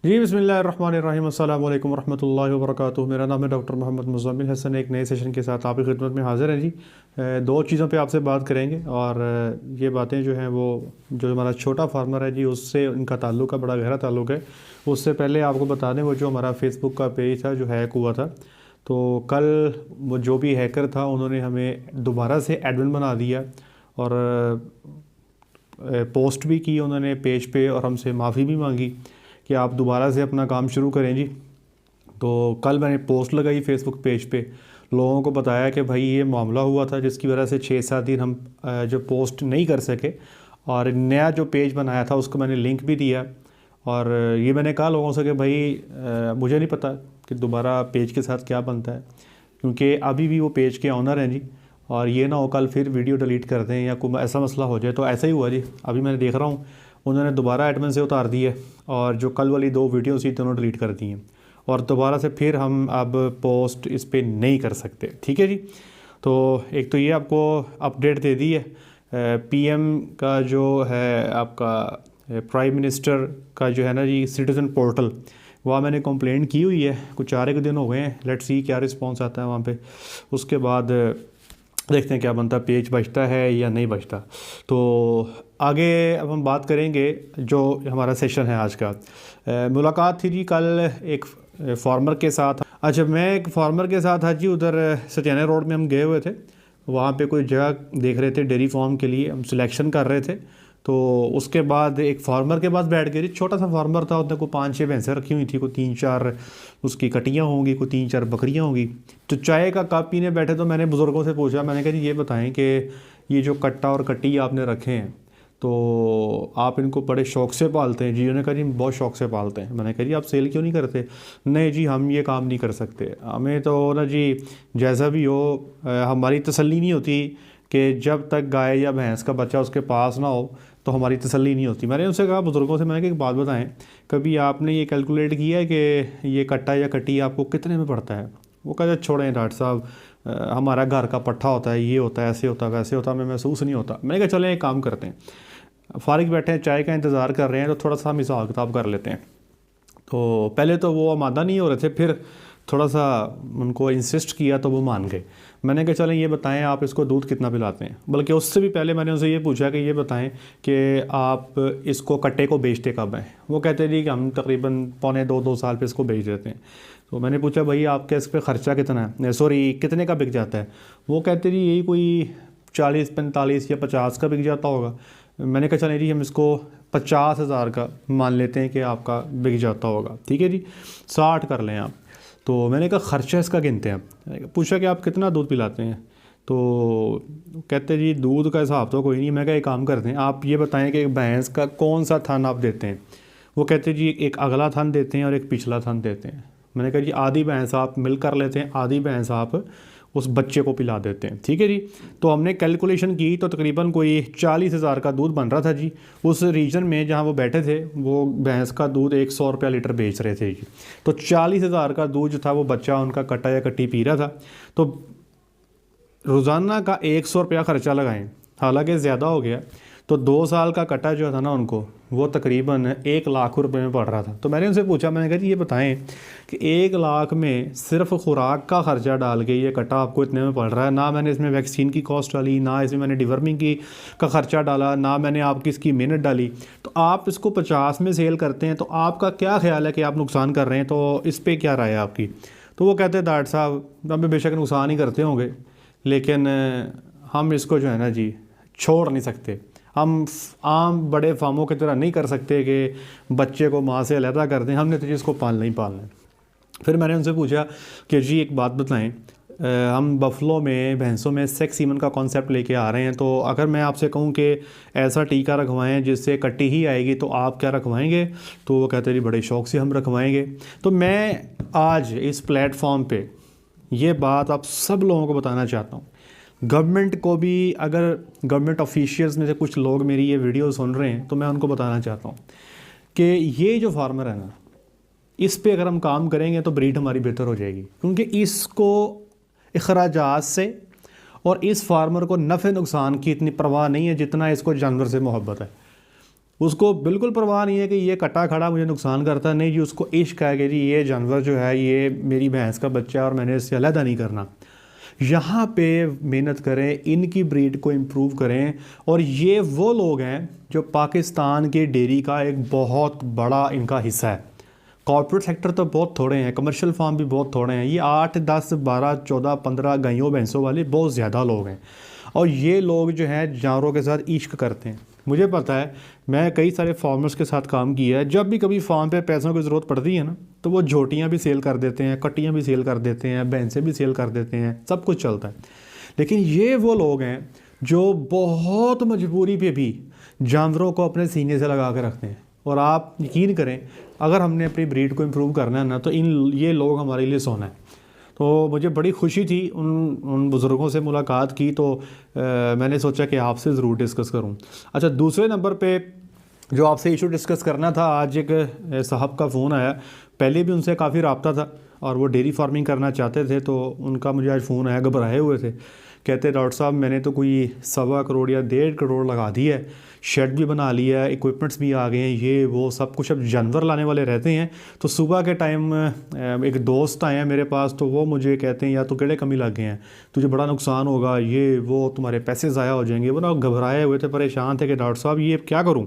जी बिस्मिल्लाहिर्रहमानिर्रहीम अस्सलाम वालेकुम वरहमतुल्लाहि वबरकातुहू। मेरा नाम है डॉक्टर मोहम्मद मुज़म्मिल हसन। एक नए सेशन के साथ आपकी खिदमत में हाज़िर हैं जी। दो चीज़ों पे आपसे बात करेंगे और ये बातें जो हैं वो जो हमारा छोटा फार्मर है जी उससे उनका ताल्लुक़ है, बड़ा गहरा ताल्लुक़ है। उससे पहले आपको बता दें वो जो हमारा फेसबुक का पेज था जो हैक हुआ था, तो कल वो जो भी हैकर था उन्होंने हमें दोबारा से एडमिन बना दिया और पोस्ट भी की उन्होंने पेज पे और हमसे माफ़ी भी मांगी कि आप दोबारा से अपना काम शुरू करें जी। तो कल मैंने पोस्ट लगाई फेसबुक पेज पे, लोगों को बताया कि भाई ये मामला हुआ था जिसकी वजह से 6-7 दिन हम जो पोस्ट नहीं कर सके, और नया जो पेज बनाया था उसको मैंने लिंक भी दिया। और ये मैंने कहा लोगों से कि भाई मुझे नहीं पता कि दोबारा पेज के साथ क्या बनता है, क्योंकि अभी भी वो पेज के ऑनर हैं जी, और ये ना हो कल फिर वीडियो डिलीट कर दें या कोई ऐसा मसला हो जाए। तो ऐसा ही हुआ जी, अभी मैंने देख रहा हूँ उन्होंने दोबारा एडमिन से उतार दी है और जो कल वाली 2 वीडियो थी दोनों डिलीट कर दी हैं, और दोबारा से फिर हम अब पोस्ट इस पर नहीं कर सकते। ठीक है जी। तो एक तो ये आपको अपडेट दे दी है। पीएम का जो है आपका प्राइम मिनिस्टर का जो है ना जी सिटीज़न पोर्टल, वहाँ मैंने कंप्लेंट की हुई है, कुछ 4 दिन हो गए हैं। लेट्स सी क्या रिस्पांस आता है वहाँ पे, उसके बाद देखते हैं क्या बनता है, पेज बचता है या नहीं बचता। तो आगे अब हम बात करेंगे जो हमारा सेशन है आज का। मुलाकात थी जी कल एक फार्मर के साथ। अच्छा, मैं एक फार्मर के साथ आज जी उधर सत्याना रोड में हम गए हुए थे, वहाँ पे कोई जगह देख रहे थे डेयरी फार्म के लिए, हम सिलेक्शन कर रहे थे। तो उसके बाद एक फार्मर के पास बैठ गए, छोटा सा फार्मर था, उसने कोई 5-6 भैंसें रखी हुई थी, कोई 3-4 उसकी कटियाँ होंगी, कोई 3-4 बकरियाँ होंगी। तो चाय का कप पीने बैठे तो मैंने बुज़ुर्गों से पूछा, मैंने कहा जी ये बताएं कि ये जो कट्टा और कट्टी आपने रखे हैं तो आप इनको बड़े शौक़ से पालते हैं जी? उन्होंने कहा जी बहुत शौक़ से पालते हैं। मैंने कहा जी आप सेल क्यों नहीं करते? नहीं जी हम ये काम नहीं कर सकते, हमें तो ना जी जैसा भी हो हमारी तसल्ली नहीं होती कि जब तक गाय या भैंस का बच्चा उसके पास ना हो तो हमारी तसल्ली नहीं होती। मैंने उनसे कहा, बुज़ुर्गों से, मैंने कहा एक बात बताएं, कभी आपने ये कैलकुलेट किया है कि ये कट्टा या कट्टी आपको कितने में पड़ता है? वो कहते छोड़ें डॉक्टर साहब, हमारा घर का पट्ठा होता है, ये होता है, ऐसे होता है, वैसे होता है, हमें महसूस नहीं होता। मैंने कहा चलें एक काम करते हैं, फारिग बैठे हैं, चाय का इंतज़ार कर रहे हैं, तो थोड़ा सा हम हिसाब किताब कर लेते हैं। तो पहले तो वो आमादा नहीं हो रहे थे, फिर थोड़ा सा उनको इंसिस्ट किया तो वो मान गए। मैंने कहा चलें ये बताएं आप इसको दूध कितना पिलाते हैं, बल्कि उससे भी पहले मैंने उनसे ये पूछा कि ये बताएं कि आप इसको कट्टे को बेचते कब हैं? वो कहते जी कि हम तकरीबन 1.25-2 साल पे इसको बेच देते हैं। तो मैंने पूछा भाई आपके इस पर ख़र्चा कितना है, सॉरी कितने का बिक जाता है? वो कहते जी यही कोई 40-45 या 50 का बिक जाता होगा। मैंने कहा चलें जी हम इसको 50,000 का मान लेते हैं कि आपका बिक जाता होगा, ठीक है जी, 60 कर लें आप। तो मैंने कहा ख़र्चा इसका गिनते हैं आप। पूछा कि आप कितना दूध पिलाते हैं? तो कहते जी दूध का हिसाब तो कोई नहीं। मैं कहा एक काम करते हैं, आप ये बताएं कि भैंस का कौन सा थन आप देते हैं? वो कहते जी एक अगला थन देते हैं और एक पिछला थन देते हैं। मैंने कहा जी आधी भैंस आप मिल कर लेते हैं, आधी भैंस आप उस बच्चे को पिला देते हैं, ठीक है जी। तो हमने कैलकुलेशन की तो तकरीबन कोई 40,000 का दूध बन रहा था जी। उस रीजन में जहाँ वो बैठे थे वो भैंस का दूध 100 रुपया लीटर बेच रहे थे जी। तो 40,000 का दूध जो था वो बच्चा उनका कट्टा या कट्टी पी रहा था। तो रोज़ाना का 100 रुपया ख़र्चा लगाएं, हालांकि ज़्यादा हो गया। तो 2 साल का कट्टा जो था ना उनको वो तकरीबन 1 लाख रुपए में पड़ रहा था। तो मैंने उनसे पूछा, मैंने कहा जी ये बताएं कि 1 लाख में सिर्फ खुराक का ख़र्चा डाल के ये कट्टा आपको इतने में पड़ रहा है, ना मैंने इसमें वैक्सीन की कॉस्ट डाली, ना इसमें मैंने डिवर्मिंग की का ख़र्चा डाला, ना मैंने आपकी इसकी मेहनत डाली, तो आप इसको 50 में सेल करते हैं, तो आपका क्या ख्याल है कि आप नुकसान कर रहे हैं? तो इस पर क्या राय है आपकी? तो वो कहते हैं डॉक्टर साहब हमें बेशक नुकसान ही करते होंगे, लेकिन हम इसको जो है ना जी छोड़ नहीं सकते। हम आम बड़े फार्मों की तरह नहीं कर सकते कि बच्चे को माँ से अलहदा कर दें, हमने तो जिसको पालना ही पालना है। फिर मैंने उनसे पूछा कि जी एक बात बताएं, हम बफलों में, भैंसों में सेक्स सीमन का कॉन्सेप्ट लेके आ रहे हैं, तो अगर मैं आपसे कहूं कि ऐसा टीका रखवाएं जिससे कट्टी ही आएगी तो आप क्या रखवाएंगे? तो वो कहते जी बड़े शौक़ से हम रखवाएंगे। तो मैं आज इस प्लेटफॉर्म पे ये बात आप सब लोगों को बताना चाहता हूँ, गवर्नमेंट को भी, अगर गवर्नमेंट ऑफिशियल्स में से कुछ लोग मेरी ये वीडियो सुन रहे हैं तो मैं उनको बताना चाहता हूँ कि ये जो फार्मर है ना, इस पे अगर हम काम करेंगे तो ब्रीड हमारी बेहतर हो जाएगी, क्योंकि इसको अखराजात से और इस फार्मर को नफ़े नुकसान की इतनी परवाह नहीं है जितना इसको जानवर से मोहब्बत है। उसको बिल्कुल परवाह नहीं है कि ये कटा खड़ा मुझे नुकसान करता है, नहीं जी, उसको इश्क है कि जी ये जानवर जो है ये मेरी भैंस का बच्चा है और मैंने इससे अलहदा नहीं करना। यहाँ पे मेहनत करें, इनकी ब्रीड को इम्प्रूव करें। और ये वो लोग हैं जो पाकिस्तान के डेयरी का एक बहुत बड़ा इनका हिस्सा है। कॉर्पोरेट सेक्टर तो बहुत थोड़े हैं, कमर्शियल फार्म भी बहुत थोड़े हैं, ये 8, 10, 12, 14, 15 गायों भैंसों वाले बहुत ज़्यादा लोग हैं। और ये लोग जो हैं जानवरों के साथ इश्क करते हैं। मुझे पता है, मैं कई सारे फार्मर्स के साथ काम किया है, जब भी कभी फार्म पे पैसों की ज़रूरत पड़ती है ना, तो वो झोटियाँ भी सेल कर देते हैं, कट्टियाँ भी सेल कर देते हैं, भैंसें भी सेल कर देते हैं, सब कुछ चलता है। लेकिन ये वो लोग हैं जो बहुत मजबूरी पे भी जानवरों को अपने सीने से लगा के रखते हैं। और आप यकीन करें, अगर हमने अपनी ब्रीड को इम्प्रूव करना है ना, तो ये लोग हमारे लिए सोना है। तो मुझे बड़ी खुशी थी उन बुज़ुर्गों से मुलाकात की, तो मैंने सोचा कि आपसे ज़रूर डिस्कस करूं। अच्छा, दूसरे नंबर पे जो आपसे इशू डिस्कस करना था, आज एक साहब का फ़ोन आया। पहले भी उनसे काफ़ी रब्ता था और वो डेयरी फार्मिंग करना चाहते थे, तो उनका मुझे आज फ़ोन आया, घबराए हुए थे। कहते डॉक्टर साहब मैंने तो कोई 1.25 करोड़ या 1.5 करोड़ लगा दी है, शेड भी बना लिया है, इक्विपमेंट्स भी आ गए हैं, ये वो सब कुछ। अब जानवर लाने वाले रहते हैं, तो सुबह के टाइम एक दोस्त आए हैं मेरे पास, तो वो मुझे कहते हैं यार तो केड़े कमी लग गए हैं, तुझे बड़ा नुकसान होगा, ये वो, तुम्हारे पैसे ज़ाया हो जाएंगे। वो ना घबराए हुए थे, परेशान थे कि डॉक्टर साहब ये क्या करूँ,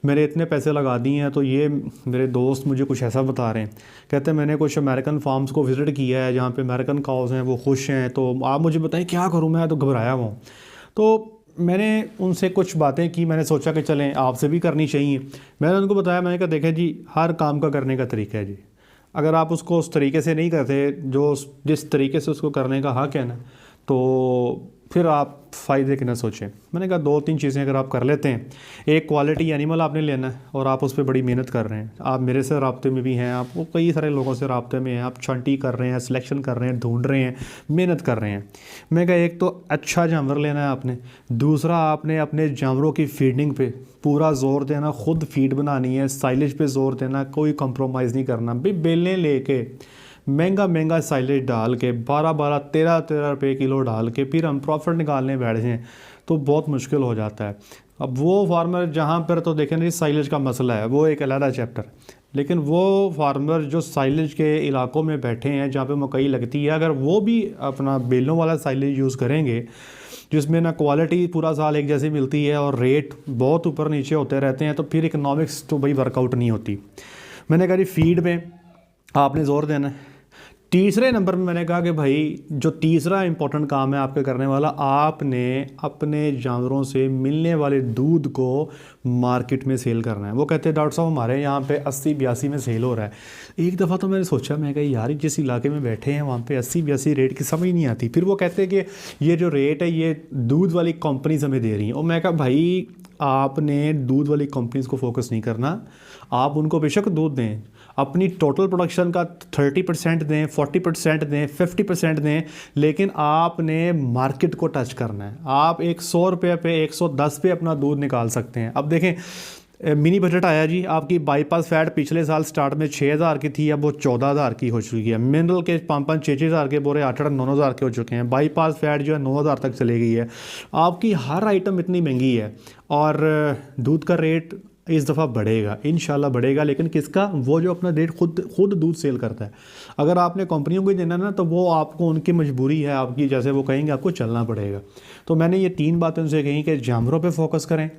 मैंने इतने पैसे लगा दिए हैं। तो ये मेरे दोस्त मुझे कुछ ऐसा बता रहे हैं, कहते हैं मैंने कुछ अमेरिकन फार्म्स को विज़िट किया है जहाँ पे अमेरिकन काउज़ हैं, वो खुश हैं, तो आप मुझे बताएं क्या करूँ, मैं तो घबराया हुआ हूँ। तो मैंने उनसे कुछ बातें की, मैंने सोचा कि चलें आपसे भी करनी चाहिए। मैंने उनको बताया, मैंने कहा देखें जी, हर काम का करने का तरीका है जी, अगर आप उसको उस तरीके से नहीं करते जो जिस तरीके से उसको करने का हक़ है ना, तो फिर आप फ़ायदे की ना सोचें। मैंने कहा 2-3 चीज़ें अगर आप कर लेते हैं, एक क्वालिटी एनिमल आपने लेना है और आप उस पर बड़ी मेहनत कर रहे हैं, आप मेरे से राब्ते में भी हैं, आप वो कई सारे लोगों से राब्ते में हैं, आप छंटी कर रहे हैं, सिलेक्शन कर रहे हैं, ढूंढ रहे हैं, मेहनत कर रहे हैं। मैं कहा एक तो अच्छा जानवर लेना है आपने, दूसरा आपने अपने जानवरों की फीडिंग पे पूरा जोर देना, खुद फीड बनानी है, साइलेज पे जोर देना, कोई कंप्रोमाइज़ नहीं करना। भाई बेलें लेके महंगा साइलेज डाल के 12-12, 13-13 रुपये किलो डाल के फिर हम प्रॉफिट निकालने बैठ जाएँ तो बहुत मुश्किल हो जाता है। अब वो फार्मर जहाँ पर तो देखें नहीं साइलेज का मसला है, वो एक अलग चैप्टर, लेकिन वो फार्मर जो साइलेज के इलाकों में बैठे हैं जहाँ पे मकई लगती है, अगर वो भी अपना बेलों वाला साइलेज यूज़ करेंगे जिसमें ना क्वालिटी पूरा साल एक जैसी मिलती है और रेट बहुत ऊपर नीचे होते रहते हैं, तो फिर इकनॉमिक्स तो भाई वर्कआउट नहीं होती। मैंने कहा जी फीड में आपने ज़ोर देना है। तीसरे नंबर में मैंने कहा कि भाई जो तीसरा इंपॉर्टेंट काम है आपके करने वाला, आपने अपने जानवरों से मिलने वाले दूध को मार्केट में सेल करना है। वो कहते हैं डॉक्टर साहब हमारे यहाँ पे 80-82 में सेल हो रहा है। एक दफ़ा तो मैंने सोचा, मैं कहा यार जिस इलाके में बैठे हैं वहाँ पे 80-82 रेट की समझ नहीं आती। फिर वो कहते हैं कि ये जो रेट है ये दूध वाली कंपनीज हमें दे रही हैं। और मैं कहा भाई आपने दूध वाली कंपनीज को फोकस नहीं करना, आप उनको बेशक दूध दें, अपनी टोटल प्रोडक्शन का 30% दें, 40% दें, 50% दें, लेकिन आपने मार्केट को टच करना है। आप 100 रुपये पे 110 पे अपना दूध निकाल सकते हैं। अब देखें मिनी बजट आया जी, आपकी बाईपास फैट पिछले साल स्टार्ट में 6000 की थी, अब वो 14000 की हो चुकी है। मिनरल के 5-5, 6-6 के बोरे 8-8, 9-9 के हो चुके हैं। बाईपास फैट जो है 9000 तक चली गई है। आपकी हर आइटम इतनी महंगी है और दूध का रेट इस दफ़ा बढ़ेगा, इंशाल्लाह बढ़ेगा, लेकिन किसका? वो जो अपना रेट खुद दूध सेल करता है। अगर आपने कंपनियों को देना ना, तो वो आपको उनकी मजबूरी है आपकी, जैसे वो कहेंगे आपको चलना पड़ेगा। तो मैंने ये 3 बातें उनसे कही कि जानवरों पे फोकस करें,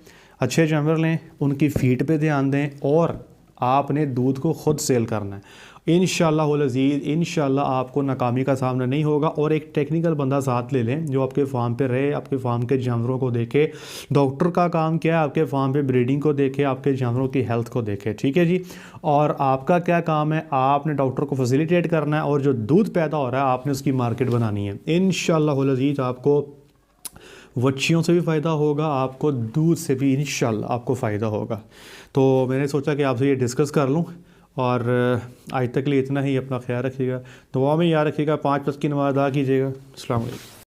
अच्छे जानवर लें, उनकी फीड पे ध्यान दें और आपने दूध को खुद सेल करना है। इंशाअल्लाह अज़ीज़, इंशाअल्लाह आपको नाकामी का सामना नहीं होगा। और एक टेक्निकल बंदा साथ ले लें जो आपके फार्म पे रहे, आपके फार्म के जानवरों को देखे। डॉक्टर का काम क्या है? आपके फार्म पे ब्रीडिंग को देखे, आपके जानवरों की हेल्थ को देखे, ठीक है जी। और आपका क्या काम है? आपने डॉक्टर को फैसिलिटेट करना है और जो दूध पैदा हो रहा है आपने उसकी मार्केट बनानी है। इंशाअल्लाह अज़ीज़ आपको बच्चियों से भी फ़ायदा होगा, आपको दूध से भी इंशाअल्लाह आपको फ़ायदा होगा। तो मैंने सोचा कि आपसे ये डिस्कस कर लूँ। और आज तक के लिए इतना ही। अपना ख्याल रखिएगा, दुआ में याद रखिएगा, 5 वक्त की नमाज़ अदा कीजिएगा। अस्सलाम वालेकुम।